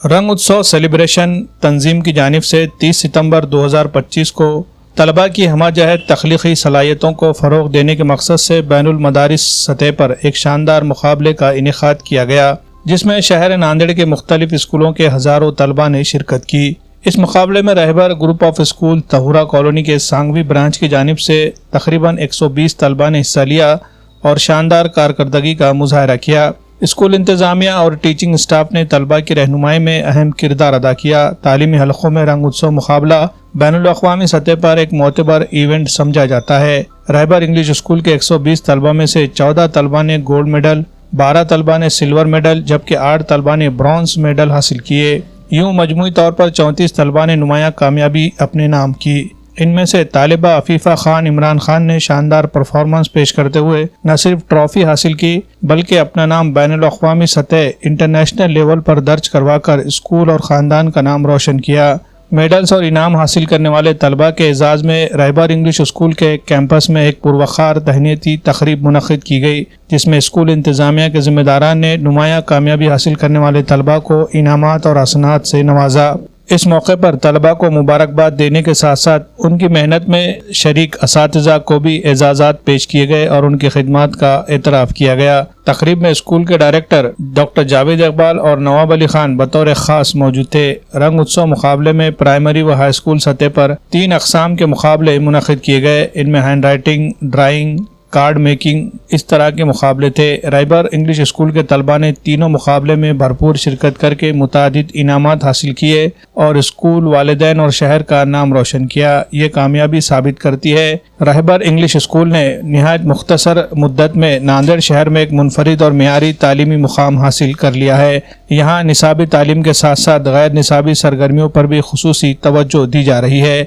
रंग उत्सव सेलिब्रेशन तंजीम की जानिब से 30 सितंबर 2025 को तलबा की हमाजहत तख्लीकी सलाहियतों को फ़रोग़ देने के मकसद से बैनुल मदारिस सतह पर एक शानदार मुकाबले का इनेकाद किया गया, जिसमें शहर नांदेड़ के मुख्तलिफ स्कूलों के हज़ारों तलबा ने शिरकत की। इस मुकाबले में रहबर ग्रुप ऑफ स्कूल तहुरा कॉलोनी के सांगवी ब्रांच की जानिब से तकरीबन 120 तलबा ने हिस्सा लिया और शानदार कारकर्दगी का मुजाहरा किया। स्कूल इंतज़ामिया और टीचिंग स्टाफ ने तलबा की रहनुमाई में अहम किरदार अदा किया। तालीमी हलकों में रंग उत्सव मुकाबला बैनुल अक़वामी सतह पर एक मोतबर इवेंट समझा जाता है। रहबर इंग्लिश स्कूल के 120 तलबा में से 14 तलबा ने गोल्ड मेडल, 12 तलबा ने सिल्वर मेडल जबकि 8 तलबा ने ब्रॉन्ज मेडल हासिल किए। यूँ मजमूई तौर पर 34 तलबा ने नुमाया कामयाबी अपने नाम की। इनमें से तालिबा अफीफ़ा खान इमरान खान ने शानदार परफॉर्मेंस पेश करते हुए न सिर्फ ट्रॉफ़ी हासिल की बल्कि अपना नाम बैनुल अक़वामी सतह इंटरनेशनल लेवल पर दर्ज करवाकर स्कूल और ख़ानदान का नाम रोशन किया। मेडल्स और इनाम हासिल करने वाले तलबा के एजाज़ में रहबर इंग्लिश स्कूल के कैंपस में एक पुरवखार तहनीती तकरीब मुनक़्क़िद की गई, जिसमें स्कूल इंतज़ामिया के ज़िम्मेदारान ने नुमाया कामयाबी हासिल करने वाले तलबा को इनामात और हसनात से नवाजा। इस मौके पर तलबा को मुबारकबाद देने के साथ साथ उनकी मेहनत में शरीक असातिज़ा को भी एजाज़ात पेश किए गए और उनकी खिदमत का एतराफ़ किया गया। तकरीब में स्कूल के डायरेक्टर डॉक्टर जावेद इकबाल और नवाब अली खान बतौर ख़ास मौजूद थे। रंग उत्सव मुकाबले में प्राइमरी व हाई स्कूल सतह पर 3 अक़साम के मुकाबले मुनक़्क़िद किए गए। इनमें hand writing, drawing, card making इस तरह के मुकाबले थे। रहबर इंग्लिश स्कूल के तलबा ने तीनों मुकाबले में भरपूर शिरकत करके मुतादिद इनामात हासिल किए और स्कूल, वालिदैन और शहर का नाम रोशन किया। ये कामयाबी साबित करती है रहबर इंग्लिश स्कूल ने निहायत मुख्तसर मुद्दत में नांदेड़ शहर में एक मुनफरिद और मेयारी तालीमी मुकाम हासिल कर लिया है। यहाँ निसाबी तालीम के साथ साथ गैर निसाबी सरगर्मियों पर भी खुसूसी तवज्जो दी जा रही है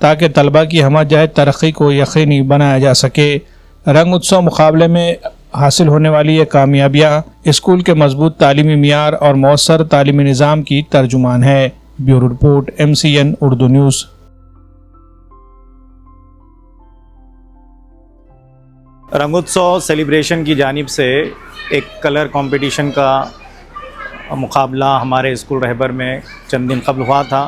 ताकि तलबा की हमाजहत तरक्की को यकीनी बनाया जा सके। रंग उत्सव मुकाबले में हासिल होने वाली ये कामयाबियाँ स्कूल के मजबूत तालीमी मियार और मौसर तालीमी निज़ाम की तर्जुमान है। Bureau report MCN Urdu news. रंगोत्सव सेलिब्रेशन की जानिब से एक कलर कंपटीशन का मुकाबला हमारे स्कूल रहबर में चंद दिन कबल हुआ था।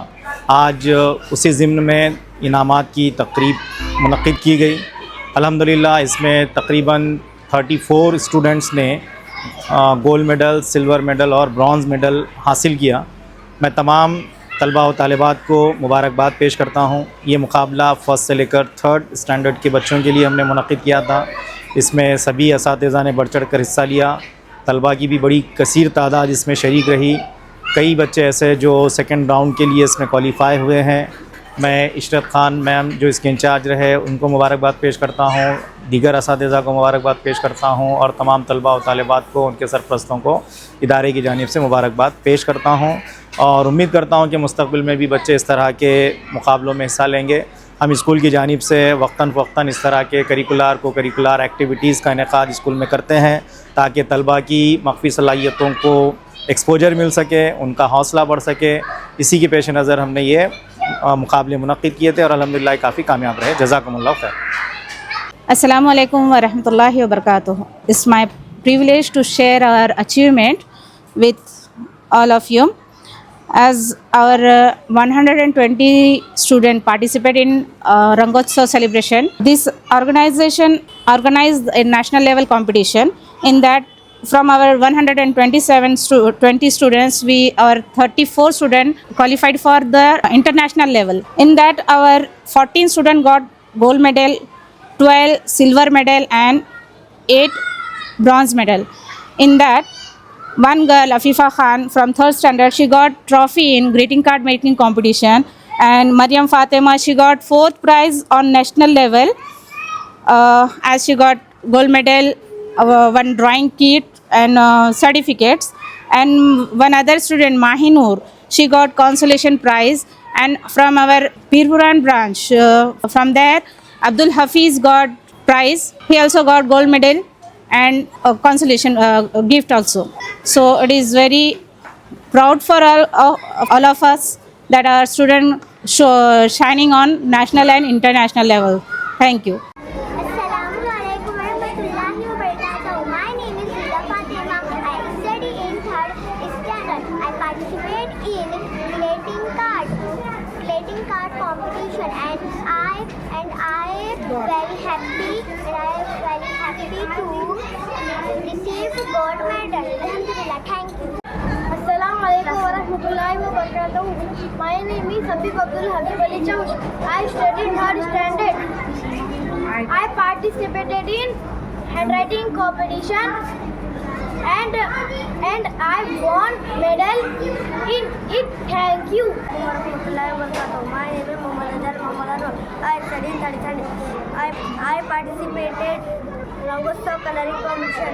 आज उसी ज़िम्न में इनामात की तकरीब मुनक़्क़िद की गई। अल्हम्दुलिल्लाह इसमें तकरीबन 34 स्टूडेंट्स ने गोल्ड मेडल, सिल्वर मेडल और ब्रॉन्ज़ मेडल हासिल किया। मैं तमाम तलबा व तालिबात को मुबारकबाद पेश करता हूँ। ये मुकाबला फ़र्स्ट से लेकर 3rd स्टैंडर्ड के बच्चों के लिए हमने मुनक़्क़िद किया था। इसमें सभी असातिज़ा ने बढ़ चढ़ कर हिस्सा लिया। तलबा की भी बड़ी कसीर तादाद इसमें शरीक रही। कई बच्चे ऐसे जो 2nd राउंड के लिए इसमें क्वालिफ़ाई हुए हैं। मैं इशरत ख़ान मैम जो इसके इंचार्ज रहे उनको मुबारकबाद पेश करता हूँ, दीगर असातिज़ा को मुबारकबाद पेश करता हूँ और तमाम तलबा व तालिबात को, उनके सरपरस्तों को इदारे की जानिब से मुबारकबाद पेश करता हूँ और उम्मीद करता हूँ कि मुस्तक़बिल में भी बच्चे इस तरह के मुकाबलों में हिस्सा लेंगे। हम स्कूल की जानिब से वक्तन फ़वक्तन इस तरह के करिकुलर एक्टिविटीज़ का इनेकाद स्कूल में करते हैं ताकि तलबा की मख्फी सलाहियतों को एक्सपोजर मिल सके, उनका हौसला बढ़ सके। इसी के पेश नज़र हमने ये मुकाबले मुनक़्क़िद किए थे और अल्हम्दुलिल्लाह काफ़ी कामयाब रहे। जज़ाकुमुल्लाह खैर। Assalamu alaikum wa rahmatullahi wa barakatuh. It's my privilege to share our achievement with all of you. As our 120 students participate in Rangotsav celebration, this organization organized a national level competition. In that, from our 120 students, our 34 students qualified for the international level. In that, our 14 students got gold medal, 12 silver medal and 8 bronze medal. In that, one girl, Afifa Khan, from 3rd standard, she got trophy in greeting card making competition, and Maryam Fatima, she got 4th prize on national level, as she got gold medal, one drawing kit and certificates. And one other student, Mahinur, she got consolation prize. And from our Pirpuran branch, from there, Abdul Hafiz got prize. He also got gold medal and a consolation gift also. So it is very proud for all of us that our student shining on national and international level. Thank you. Assalamu alaikum warahmatullahi wabarakatuh. My name is Rida Fatima. I study in 3rd standard. I participate in I very happy to receive gold medal. Alhamdulillah. Thank you. Assalamu alaikum wa rahmatullahi wa barakatuh. My name is Habib Abdul Habib Ali Chaush. I studied third standard. I participated in handwriting competition and I won medal in it. Thank you. Warahmatullahi wabarakatuh. My name is Muhammad Azhar Muhammad Anwar. I studied third standard. I participated Rangotsav coloring competition.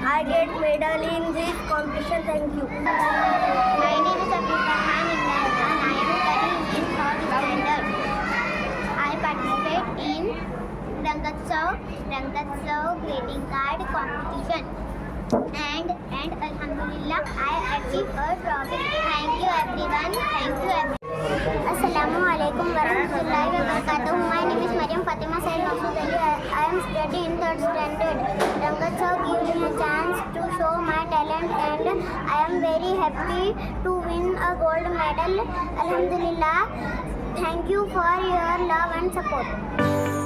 I get medal in this competition. Thank you. My name is Abdul Rahman Imran and I am studying in third standard. I participate in Rangotsav greeting card competition. And Alhamdulillah, I achieved a trophy. Thank you everyone. Thank you everyone. Assalamu alaikum wa rahmatullahi wa barakatuh. My name is Mariam Fatima Said Mahmood Ali. I am studying in third standard. Rangotsav gives me a chance to show my talent and I am very happy to win a gold medal. Alhamdulillah. Thank you for your love and support.